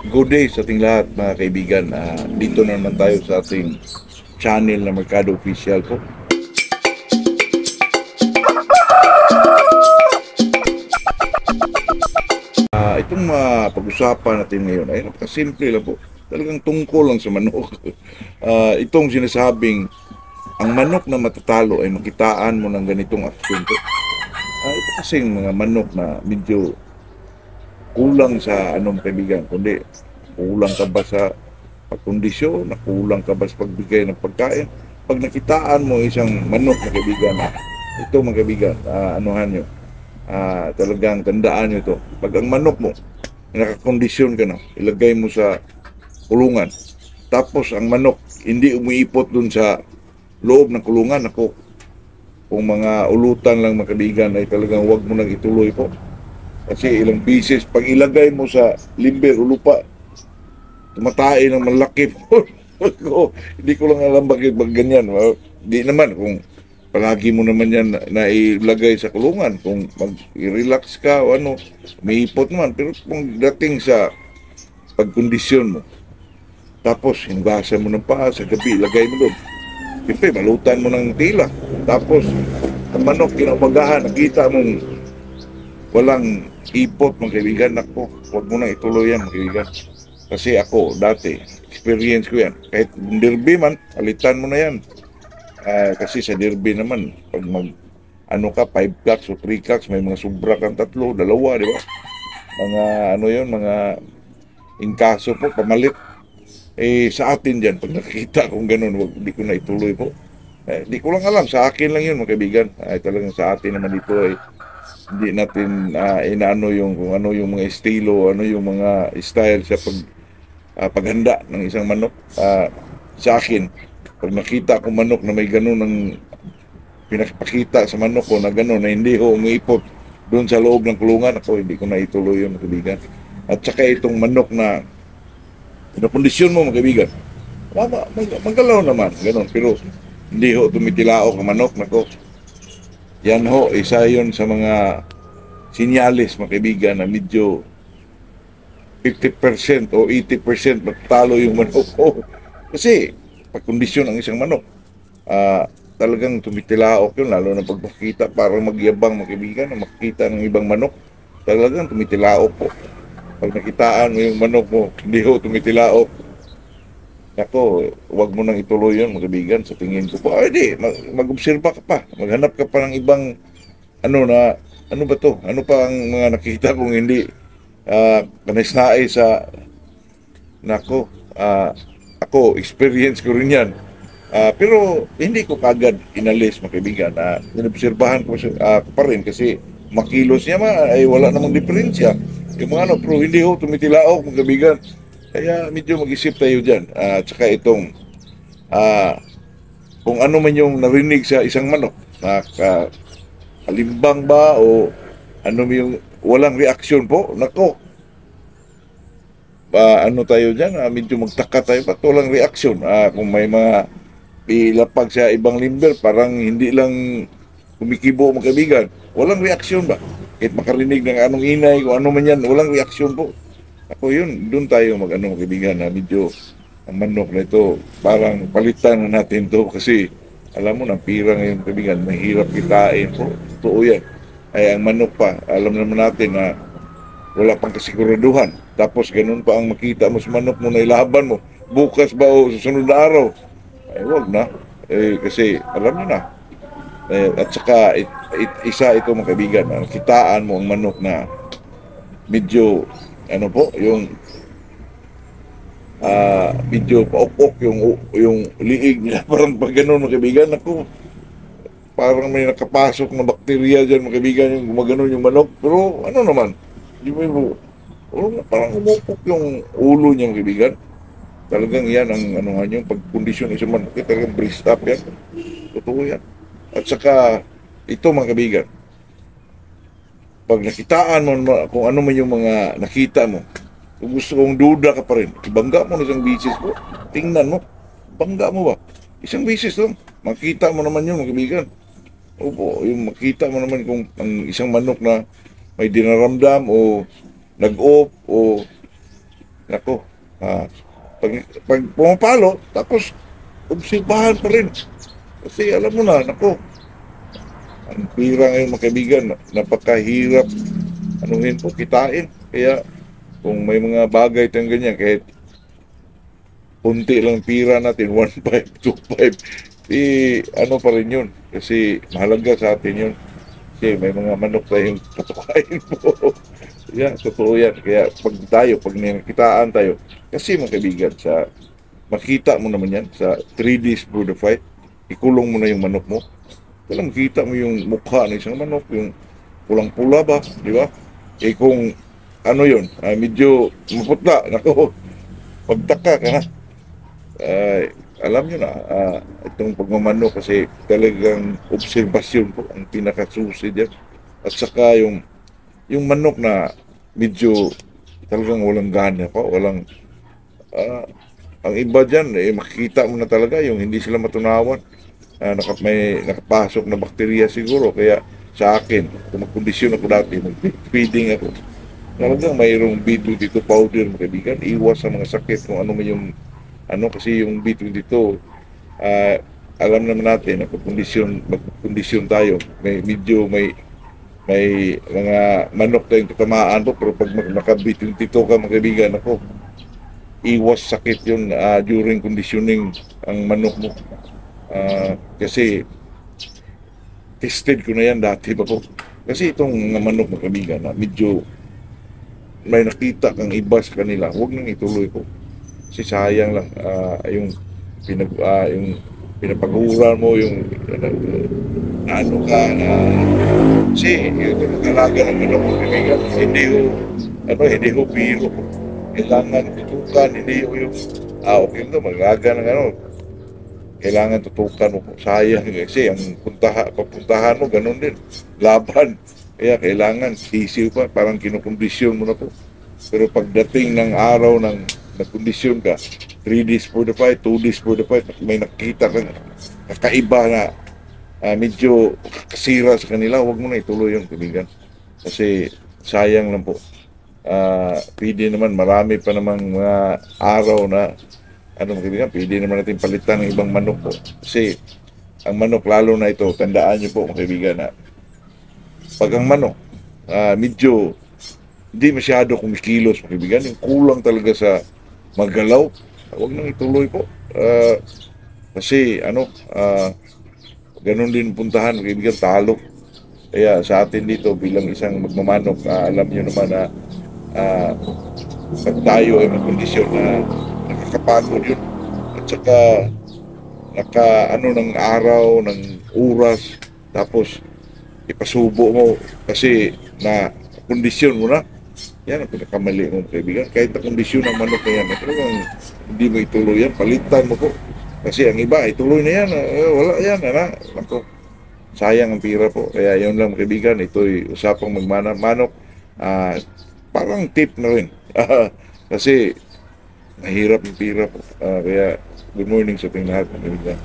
Good day sa ating lahat mga kaibigan. Dito na naman tayo sa ating channel na Mercado Official po. Itong pag-usapan natin ngayon ay napakasimple lang po. Talagang tungkol lang sa manok. Itong sinasabing ang manok na matatalo ay makitaan mo ng ganitong aksyon po. Ito kasing mga manok na medyo kulang sa anong kaibigan, kundi kulang ka ba sa pagkondisyon, kulang ka ba sa pagbigay ng pagkain. Pag nakitaan mo isang manok na kaibigan, ito mga kaibigan, anuhan nyo, talagang tandaan nyo to. Pag ang manok mo, nakakondisyon ka na, ilagay mo sa kulungan, tapos ang manok hindi umiipot dun sa loob ng kulungan, ako, kung mga ulutan lang mga kaibigan ay talagang wag mo nang ituloy po. Kasi ilang bisis, pag ilagay mo sa limber o lupa, tumatay ng malaki po. Hindi ko lang alam bakit ganyan. Di naman, kung palagi mo naman yan na ilagay sa kulungan, kung mag-relax ka o ano, may ipot naman. Pero kung dating sa pagkondisyon mo, tapos hinugasa mo ng paa, sa gabi, ilagay mo doon. Siyempre, balutan mo ng tila. Tapos, ang manok, kinabagahan, nakita mong walang ipot, mga kaibigan. Ako, huwag mo nang ituloy yan, mga kaibigan. Kasi ako, dati, experience ko yan. Kahit derby man, alitan mo na yan. Kasi sa derby naman, pag ano ka, 5 cocks o 3 cocks, may mga sobra kang 3, 2, di ba? Mga ano yun, mga inkaso po, pamalit. Sa atin dyan, pag nakikita kong ganun, hindi ko na ituloy po. Hindi ko lang alam, sa akin lang yun, mga kaibigan. Talagang sa atin naman dito ay hindi natin inaano yung kung ano yung mga estilo, ano yung mga style sa paghanda ng isang manok. Sa akin, pag nakita ko manok na may ganun ng pinakipakita sa manok ko na ganun, na hindi ho umiipot doon sa loob ng kulungan, ako hindi ko na ituloy yun, mga kaibigan. At saka itong manok na pinakondisyon mo, mga kaibigan, magalaw naman, ganun. Pero hindi ho tumitilaok ang manok, nako. Yan ho, isa yun sa mga sinyalis, mga kaibigan, na medyo 50% o 80% magtalo yung manok ko. Kasi, pagkondisyon ang isang manok, talagang tumitilaok yun, lalo na pag makikita, parang magyabang, mga kaibigan, na makikita ng ibang manok, talagang tumitilaok po. Pag nakitaan mo yung manok mo, hindi ho tumitilaok. Ako, wag mo nang ituloy yun, mga kaibigan, sa tingin ko po. Di, mag-obserba ka pa. Maghanap ka pa ng ibang, ano ba to? Ano pa ang mga nakita kong hindi kanais-nais sa, nako, ako, experience ko rin yan. Pero, hindi ko kagad inalis, mga kaibigan. Inobserbahan ko pa rin kasi makilos niya ay wala namang diferensya. Yung mga ano, pero hindi ho, tumitilaok, mga kaibigan. Kaya medyo mag-isip tayo dyan. At saka itong, kung ano man yung narinig sa isang manok, nakalimbang ba o ano yung walang reaksyon po, nako, ano tayo dyan, medyo magtaka tayo, ba't walang reaksyon? Kung may mga ilapag sa ibang limber, parang hindi lang kumikibo, mga kaibigan, walang reaksyon ba? Kahit makarinig ng anong inay, kung ano man yan, walang reaksyon po. Ako yun, doon tayo mag-ano, mga kaibigan, na medyo ang manok na ito, parang palitan na natin to kasi alam mo, ng pira ngayon, kaibigan, mahirap kitain po. Totoo yan. Ay, ang manok pa, alam naman natin na wala pang kasiguraduhan. Tapos, ganun pa ang makita mo sa manok mo na ilaban mo. Bukas ba o susunod na araw? Ay, wag na. Kasi, alam mo na. At saka, isa ito, mga kaibigan, kitaan mo ang manok na medyo, ano po, yung medyo paupok yung liig niya. Parang pag ganun, mga kaibigan, ako, parang may nakapasok na bakterya dyan, mga kaibigan, yung gumaganon yung manok. Pero ano naman, di ba yung parang umupok yung ulo niya, mga kaibigan. Talagang yan ang ano nga yung pagkondisyon isang manok, talagang breast up yan. Totoo yan. At saka, ito, mga kaibigan, pag nakitaan mo kung ano man yung mga nakita mo, kung gusto kong duda ka pa rin, ibangga mo na isang bisis mo, tingnan mo, bangga mo ba? Isang bisis lang, makita mo naman yun, mga kaibigan. Opo, yung makita mo naman kung ang isang manok na may dinaramdam o nag-off o nako, ah, pag pumapalo, tapos obserbahan pa rin. Kasi alam mo na, nako, ang pira ngayon mga kaibigan, napakahirap anuhin po, kitain. Kaya kung may mga bagay tayong ganyan, kahit punti lang pira natin, 1.5, 2.5, ano pa rin yun. Kasi mahalaga sa atin yun. Kasi may mga manok tayong patukain po. Yeah, totoo yan. Kaya pag nakikitaan tayo, kasi mga kaibigan, makita mo naman yan sa 3 days for the fight, ikulong mo na yung manok mo. Kaya makita mo yung mukha ng isang manok, yung pulang-pula ba, di ba? Eh kung ano yun, medyo maputla, nako, pagtaka ka na. Alam nyo na, itong pagmamanok kasi talagang obserbasyon po ang pinakasusi dyan. At saka yung manok na medyo talagang walang gana pa, walang, ang iba dyan, makikita mo na talaga yung hindi sila matunawan. May nakapasok na bakterya siguro, kaya sa akin, kung magkondisyon ako dati, mag-feeding ako, talagang mayroong B22 powder, mga kaibigan, iwas sa mga sakit kung ano man yung kasi yung B22, alam naman natin na magkondisyon tayo, may mga manok tayong tatamaan po, pero pag naka B22 ka mga kaibigan, ako, iwas sakit yun during conditioning ang manok mo. Kasi tested ko na yan dati pa po. Kasi itong mga manok mga kaibigan na medyo may nakita kang iba sa kanila, huwag nang ituloy po. Kasi sayang lang yung pinapaguran mo yung ano ka na kasi yung talaga ng manok mga kaibigan, hindi ho biro po. Kailangan tutukan, hindi ho yung okay ito, magaga ng kailangan tutukan mo po. Sayang kasi ang papuntahan mo, ganun din. Laban. Kaya kailangan sisiw pa, parang kinukondisyon mo na po. Pero pagdating ng araw ng nagkondisyon ka, 3 days for the fight, 2 days for the fight, may nakita kang kakaiba na medyo kasira sa kanila, huwag mo na ituloy yung kaibigan. Kasi sayang lang po. Pwede naman, marami pa namang mga araw na kaibigan, pwede naman natin palitan ng ibang manok po. Kasi ang manok, lalo na ito, tandaan nyo po mga kaibigan na pag ang manok, medyo hindi masyado kumikilos mga kaibigan, yung kulang talaga sa maggalaw, huwag nang ituloy po. Kasi ganun din puntahan mga kaibigan, talo. Kaya sa atin dito bilang isang magmamanok, alam nyo naman na pag tayo ay magkondisyon na nakakapagod yun, at saka ng araw, ng oras, tapos ipasubo mo kasi na kondisyon mo na, yan ang pinakamali mo kaibigan. Kahit na kondisyon ng manok na yan, talagang hindi mo ituloy yan, palitan mo po. Kasi ang iba, ituloy na yan, wala yan, ako, sayang ang pira po. Kaya yun lang kaibigan, ito'y usapang magmanok. Parang tip na rin. Kasi mahirap yung pira po. Kaya good morning sa ating lahat, kaibigan.